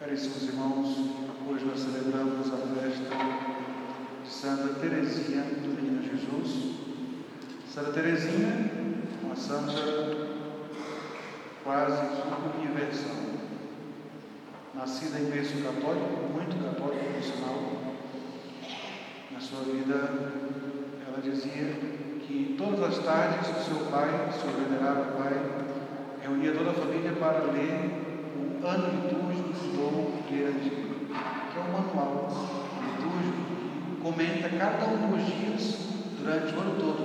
Caríssimos irmãos, hoje nós celebramos a festa de Santa Teresinha do Menino Jesus. Santa Teresinha, uma santa quase que universal, nascida em berço católico, muito católico por sinal. Na sua vida, ela dizia que todas as tardes o seu pai, seu venerável pai, reunia toda a família para ler o Ano Litúrgico do Dom Queirandinho, que é um manual litúrgico que comenta cada um dos dias durante o ano todo,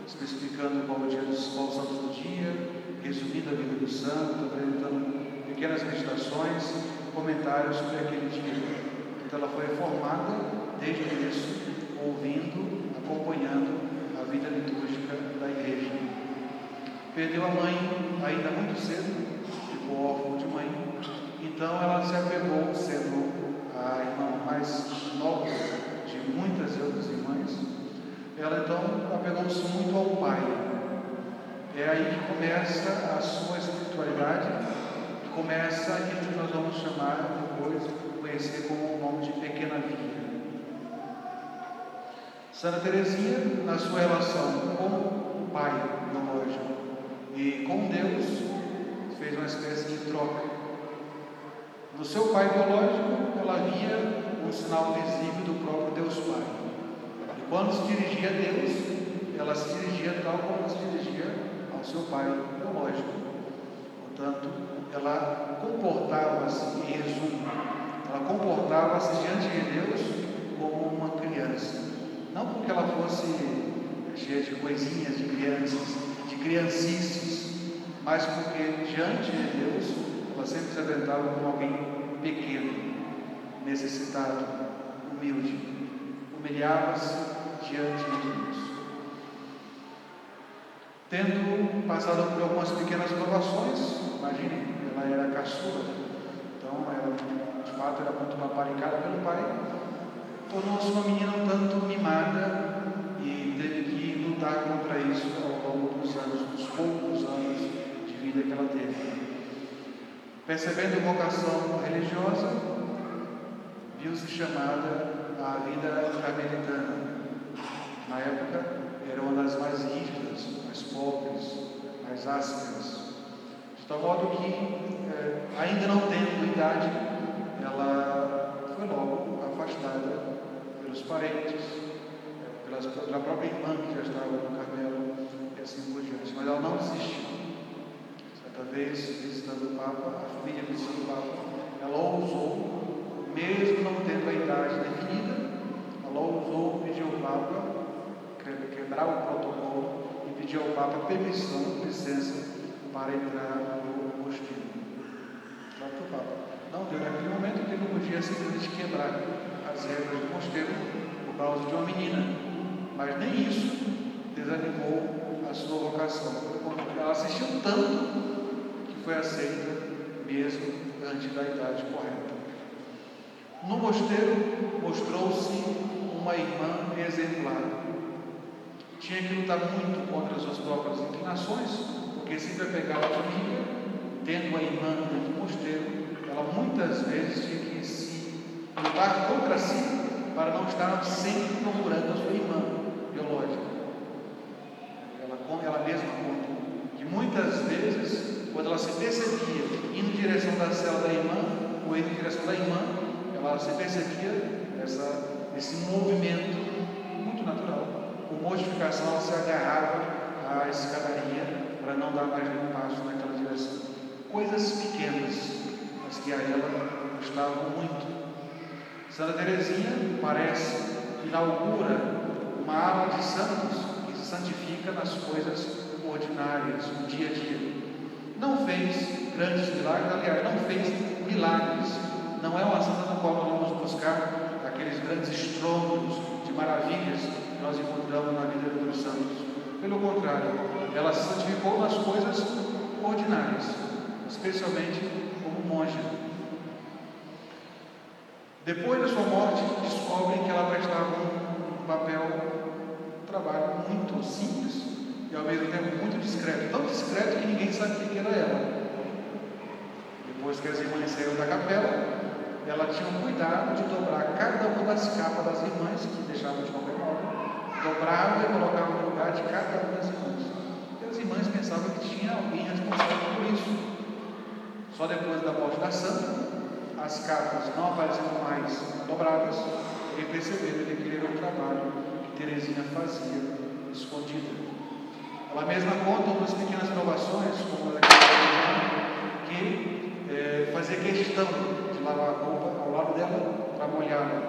especificando qual o santo do dia, resumindo a vida do santo, apresentando pequenas meditações, comentários sobre aquele dia. Então ela foi formada desde o início, ouvindo, acompanhando a vida litúrgica da igreja. Perdeu a mãe ainda muito cedo, ficou órfã de mãe, então ela se apegou, sendo a irmã mais nova de muitas outras irmãs, ela então apegou-se muito ao pai. É aí que começa a sua espiritualidade, que começa aquilo que nós vamos chamar depois, conhecer como o nome de Pequena Via. Santa Teresinha, na sua relação com o pai biológico e com Deus, fez uma espécie de troca. No seu pai biológico, ela via um sinal visível do próprio Deus Pai. E quando se dirigia a Deus, ela se dirigia tal como ela se dirigia ao seu pai biológico. Portanto, ela comportava-se, em resumo, ela comportava-se diante de Deus como uma criança. Não porque ela fosse cheia de coisinhas de crianças, de criancices, mas porque diante de Deus ela sempre se apresentava como alguém pequeno, necessitado, humilde, humilhava-se diante de Deus. Tendo passado por algumas pequenas provações, imagine, ela era caçula, então ela de fato era muito paparicada pelo pai, tornou-se uma menina um tanto mimada e teve que lutar contra isso ao longo dos anos, dos poucos anos de vida que ela teve. Percebendo a vocação religiosa, viu-se chamada à vida carmelitana. Na época, era uma das mais rígidas, mais pobres, mais ásperas. De tal modo que, ainda não tendo idade, ela foi logo afastada pelos parentes, pela própria irmã que já estava no Carmelo e assim por diante. Mas ela não desistiu. Certa vez, visitando o Papa, a família visitando o Papa, ela ousou, mesmo não tendo a idade definida, ela ousou pedir ao Papa, quebrar o protocolo e pedir ao Papa permissão, licença, para entrar no mosteiro. Só que o Papa não deu naquele momento, porque ele não podia simplesmente quebrar as regras do mosteiro por causa de uma menina. Mas nem isso desanimou a sua vocação. Ela assistiu tanto que foi aceita mesmo antes da idade correta. No mosteiro mostrou-se uma irmã exemplar. Tinha que lutar muito contra as suas próprias inclinações, porque sempre apegava a família, tendo a irmã dentro do mosteiro, ela muitas vezes tinha que se lutar contra si para não estar sempre procurando a sua irmã biológica. Ela mesma conta que muitas vezes, quando ela se percebia indo em direção da cela da irmã, ou indo em direção da irmã, ela se percebia esse movimento muito natural. Com mortificação, ela se agarrava à escadaria para não dar mais nenhum passo naquela direção. Coisas pequenas, mas que a ela custavam muito. Santa Teresinha parece que inaugura uma ala de santos que se santifica nas coisas ordinárias, no dia a dia. Não fez grandes milagres, aliás, não fez milagres. Não é uma santa na qual nós vamos buscar aqueles grandes estrondos de maravilhas que nós encontramos na vida dos santos. Pelo contrário, ela se santificou nas coisas ordinárias, especialmente como monja. Depois da sua morte, descobrem que ela prestava um trabalho muito simples e ao mesmo tempo muito discreto, tão discreto que ninguém sabia que era ela. Depois Depois que as irmãs saíram da capela, ela tinha o cuidado de dobrar cada uma das capas das irmãs, que deixavam de qualquer modo, dobrava e colocava no lugar de cada uma das irmãs. E as irmãs pensavam que tinha alguém responsável por isso. Só depois da morte da santa, as capas não apareciam mais dobradas, e perceberam que aquele era um trabalho que Teresinha fazia escondida. Ela mesma conta umas pequenas provações, como que fazia questão de lavar a roupa ao lado dela para molhá-la,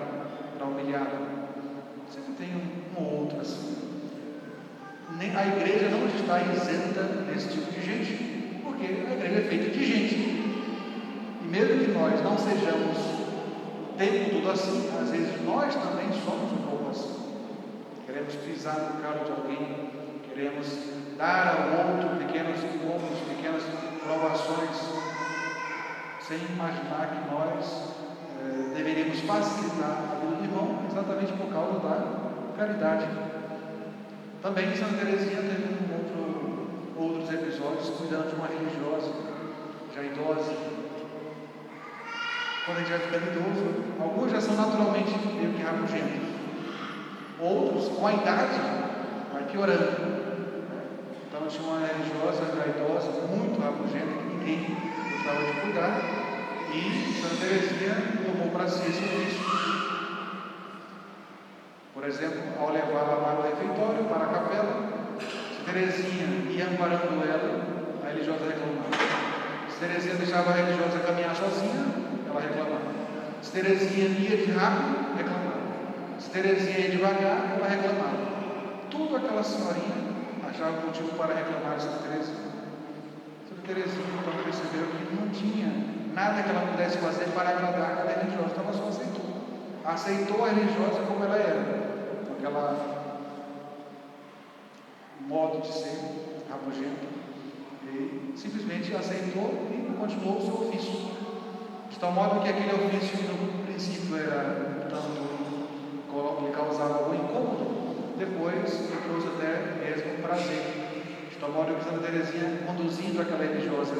para humilhá-la. Sempre tem um ou outro assim. A igreja não está isenta desse tipo de gente, porque a igreja é feita de gente. E mesmo que nós não sejamos o tempo todo assim, às vezes nós também somos um pouco assim. Queremos pisar no calo de alguém, queremos dar ao outro pequenos incômodos, pequenas provações, sem imaginar que nós deveríamos facilitar a vida do irmão exatamente por causa da caridade. Também Santa Teresinha teve outros episódios cuidando de uma religiosa, já idosa. Quando a gente vai ficando idoso, alguns já são naturalmente meio que rabugentos, outros com a idade vai piorando. Então tinha uma religiosa já idosa, muito rabugenta, que ninguém gostava de cuidar, e Santa Teresinha tomou para si esse ofício. Por exemplo, ao levá-la para o refeitório, para a capela, se Teresinha ia amparando ela, a religiosa reclamava. Se Teresinha deixava a religiosa caminhar sozinha, ela reclamava. Se Teresinha ia de rápido, reclamava. Se Teresinha ia devagar, ela reclamava. Tudo aquela senhorinha achava motivo para reclamar de Santa Teresinha. Santa Teresinha então percebeu que não tinha nada que ela pudesse fazer para agradar aquela religiosa, então ela só aceitou. Aceitou a religiosa como ela era, com aquela modo de ser rabugento, e simplesmente aceitou e continuou o seu ofício. De tal modo que aquele ofício que no princípio era tanto lhe causava algum incômodo, depois lhe trouxe até mesmo prazer. De tal modo que Santa Teresinha, conduzindo aquela religiosa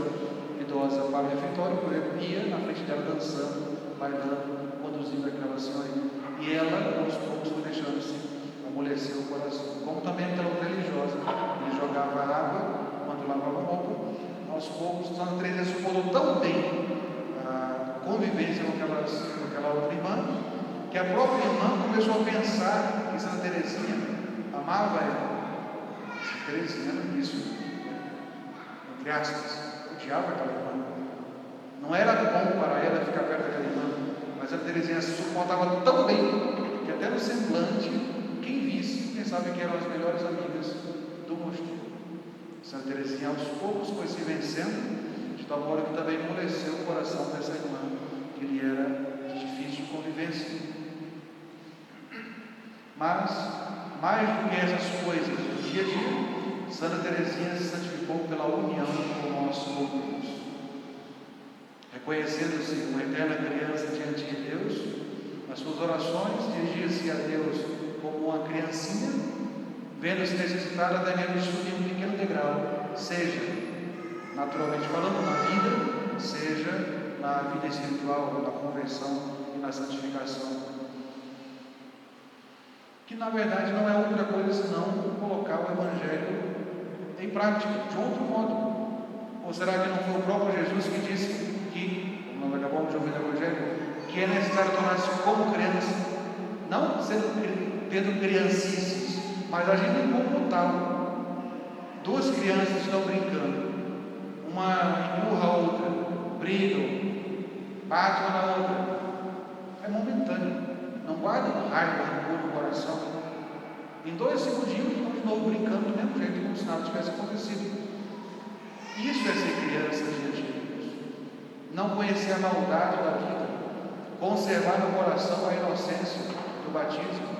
idosa para o refeitório, por exemplo, ia na frente dela dançando, bailando, conduzindo aquela senhorinha. E ela, aos poucos, foi deixando-se amolecer o coração. Como também aquela outra religiosa, ele jogava água quando lavava roupa. Aos poucos, Santa Teresinha suportou tão bem a convivência com aquela outra irmã, que a própria irmã começou a pensar que Santa Teresinha amava ela. Santa Teresinha, isso, entre aspas, odiava aquela irmã. Não era bom para ela ficar perto daquela irmã, mas a Teresinha se suportava tão bem que até no semblante, quem visse pensava que eram as melhores amigas do mosteiro. Santa Teresinha aos poucos foi se vencendo, de tal modo que também amoleceu o coração dessa irmã, que lhe era de difícil convivência. Mas, mais do que essas coisas do dia a dia, Santa Teresinha se santificou pela união com o nosso bom Deus. Reconhecendo-se uma eterna criança diante de Deus, nas suas orações dirigia-se a Deus como uma criancinha, vendo-se necessitada até mesmo de subir um pequeno degrau, seja, naturalmente falando, na vida, seja na vida espiritual, na conversão e na santificação. Que na verdade não é outra coisa senão colocar o Evangelho em prática, de outro modo. Ou será que não foi o próprio Jesus que disse que, como nós acabamos de ouvir no Evangelho, que é necessário tornar-se como criança, não tendo criancices, mas agindo como tal. Duas crianças estão brincando, uma empurra a outra, brigam, batem uma na outra. É momentâneo. Não guardem raiva, rancor no coração. Em 2 segundinhos estão de novo brincando do mesmo jeito, como se nada tivesse acontecido. Isso é ser criança diante de Deus. Não conhecer a maldade da vida, conservar no coração a inocência do batismo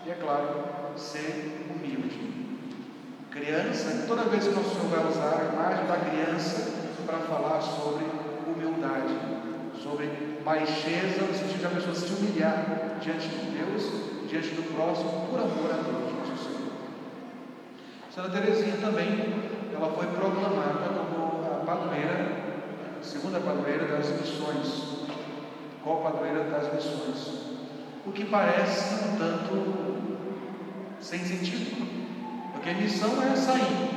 e, é claro, ser humilde. Criança, toda vez que o Senhor vai usar a imagem da criança para falar sobre humildade, sobre baixeza, no sentido de a pessoa se humilhar diante de Deus, diante do próximo, por amor a Deus, nosso Senhor. Santa Teresinha também, ela foi proclamada como a padroeira segunda padroeira das missões, co-padroeira das missões, o que parece um tanto sem sentido, porque a missão é sair.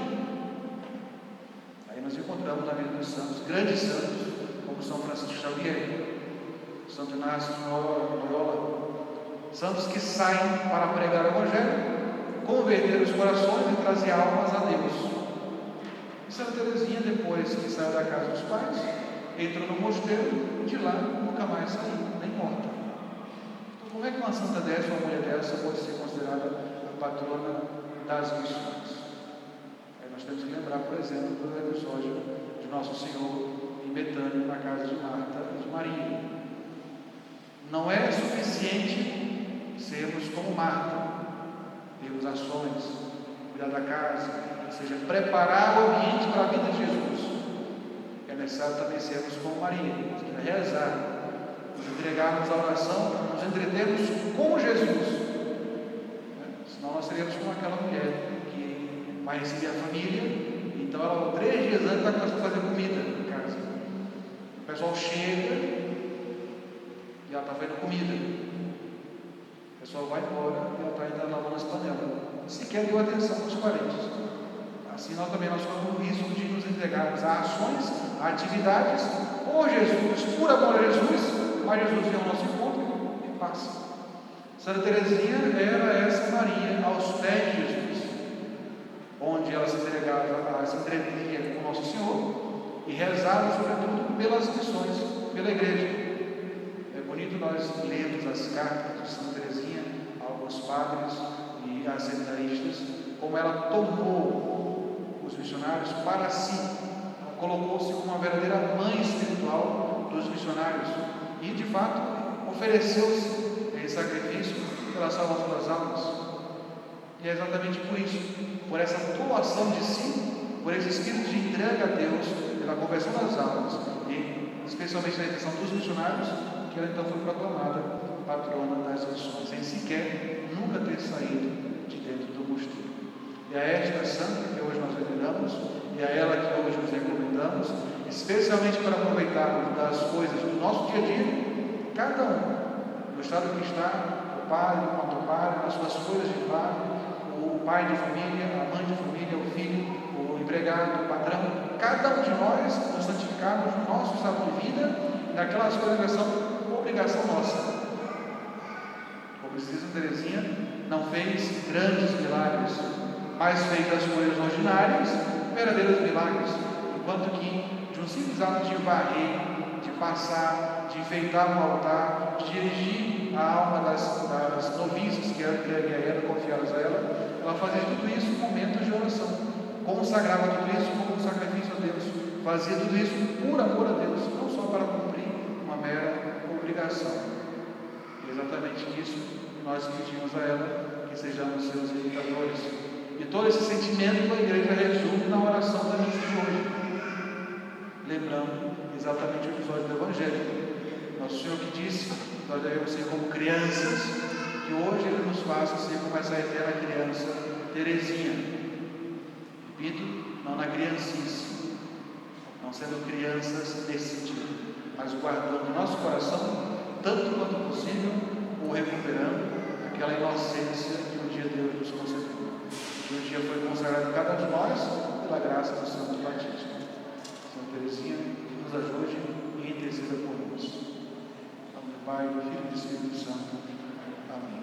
Aí nós encontramos na vida dos santos, grandes santos, como São Francisco Xavier, Santo Inácio de Loyola, santos que saem para pregar o Evangelho, converter os corações e trazer almas a Deus. E Santa Teresinha, depois que saiu da casa dos pais, entrou no mosteiro, de lá nunca mais saiu, nem morta. Então, como é que uma santa dessa, uma mulher dessa, pode ser considerada a patrona das missões? Aí nós temos que lembrar, por exemplo, do episódio de Nosso Senhor em Betânia, na casa de Marta e de Maria. Não é suficiente sermos como Marta, termos ações, cuidar da casa, ou seja, preparar o ambiente para a vida de Jesus. É necessário também sermos como Maria, rezar, nos entregarmos à oração, nos entretermos com Jesus. Senão nós seríamos como aquela mulher que vai receber a família, então ela 3 dias antes está começando a fazer comida em casa. O pessoal chega e ela está fazendo comida. O pessoal vai embora e ela está ainda lavando as panelas. Sequer deu atenção aos parentes. Assim nós também corremos o risco de nos entregarmos a ações, a atividades, por Jesus, por amor a Jesus, mas Jesus vem ao nosso encontro e passa. Santa Teresinha era essa Maria aos pés de Jesus, onde ela se entregava, ela se entretinha com Nosso Senhor e rezava sobretudo pelas missões, pela igreja. É bonito nós lermos as cartas de Santa Teresinha a alguns padres e a seminaristas, como ela tomou os missionários para si, colocou-se como uma verdadeira mãe espiritual dos missionários e, de fato, ofereceu-se em sacrifício pela salvação das almas. E é exatamente por isso, por essa doação de si, por esse espírito de entrega a Deus, pela conversão das almas e especialmente na intenção dos missionários, que ela então foi proclamada patrona das missões, sem sequer nunca ter saído de dentro do mosteiro. E a esta santa que hoje nós veneramos, e a ela que hoje nos recomendamos, especialmente para aproveitarmos das coisas do nosso dia a dia, cada um, no estado que está, o padre, quanto o padre, nas suas coisas de padre, o pai de família, a mãe de família, o filho, o empregado, o patrão, cada um de nós nos santificarmos no nosso estado de vida, naquelas coisas que são obrigação nossa. Como diz Santa Teresinha, não fez grandes milagres, mas fez das coisas ordinárias verdadeiros milagres, enquanto que de um simples ato de varrer, de passar, de enfeitar um altar, de dirigir a alma das noviças que eram entregues a ela, confiadas a ela, ela fazia tudo isso em momentos de oração, consagrava tudo isso como um sacrifício a Deus, fazia tudo isso por amor a Deus, não só para cumprir uma mera obrigação. E exatamente isso que nós pedimos a ela, que sejamos seus imitadores. E todo esse sentimento a igreja resume na oração da missa de hoje, lembrando exatamente o episódio do Evangelho. Nosso Senhor que disse que nós devemos ser como crianças, que hoje Ele nos faça ser como essa eterna criança Teresinha. Repito, não na criancice, não sendo crianças nesse sentido, mas guardando no nosso coração, tanto quanto possível, ou recuperando aquela inocência que um dia Deus nos concedeu. Que um dia foi consagrado a cada um de nós pela graça do Santo Batismo. Santa Teresinha, que nos ajude e interceda por nós. Em nome do Pai, do Filho e do Espírito Santo. Amém.